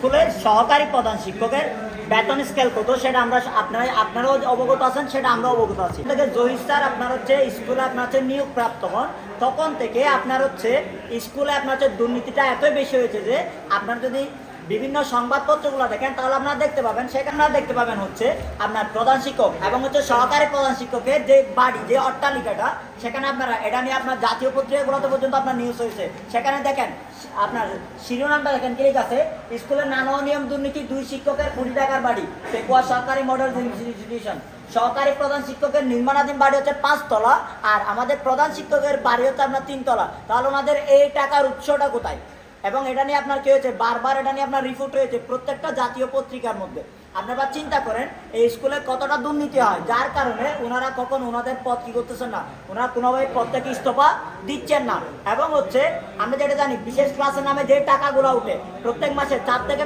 স্কুলের সহকারী প্রধান শিক্ষকের বেতন স্কেল কত সেটা আমরা আপনারাও অবগত আছেন, সেটা আমরা অবগত আছি। থেকে জহির স্যার আপনার হচ্ছে স্কুলে আপনার হচ্ছে নিয়োগ প্রাপ্ত হন, তখন থেকে আপনার হচ্ছে স্কুলে আপনার হচ্ছে দুর্নীতিটা এতই বেশি হয়েছে যে আপনার যদি বিভিন্ন সংবাদপত্রগুলো দেখেন তাহলে আপনারা দেখতে পাবেন, সেখানে আপনারা দেখতে পাবেন হচ্ছে আপনার প্রধান শিক্ষক এবং হচ্ছে সহকারী প্রধান শিক্ষকের যে বাড়ি, যে অট্টালিকাটা, সেখানে আপনারা এটা নিয়ে আপনার জাতীয় পত্রিকাগুলোতে পর্যন্ত আপনার নিউজ হয়েছে। সেখানে দেখেন আপনার শিরোনামটা দেখেন কি আছে, স্কুলের নানা নিয়ম দুর্নীতি, 2 শিক্ষকের কোটি টাকার বাড়ি, পেকুয়া সরকারি মডেল ইনস্টিটিউশন। সহকারী প্রধান শিক্ষকের নির্মাণাধীন বাড়ি হচ্ছে 5 তলা, আর আমাদের প্রধান শিক্ষকের বাড়ি হচ্ছে আপনার 3 তলা। তাহলে ওনাদের এই টাকার উৎসটা কোথায়? এবং এটা নিয়ে আপনার কি হয়েছে, বারবার এটা নিয়ে আপনার রিপোর্ট হয়েছে প্রত্যেকটা জাতীয় পত্রিকার মধ্যে। আপনারা চিন্তা করেন এই স্কুলে কতটা দুর্নীতি হয়, যার কারণে ওনারা কখন ওনাদের পদ কি করতেছেন না, ওনারা কোনোভাবে পদ থেকে ইস্তফা দিচ্ছেন না। এবং হচ্ছে আমরা যেটা জানি বিশেষ ক্লাসের নামে যে টাকাগুলো উঠে প্রত্যেক মাসে 4 থেকে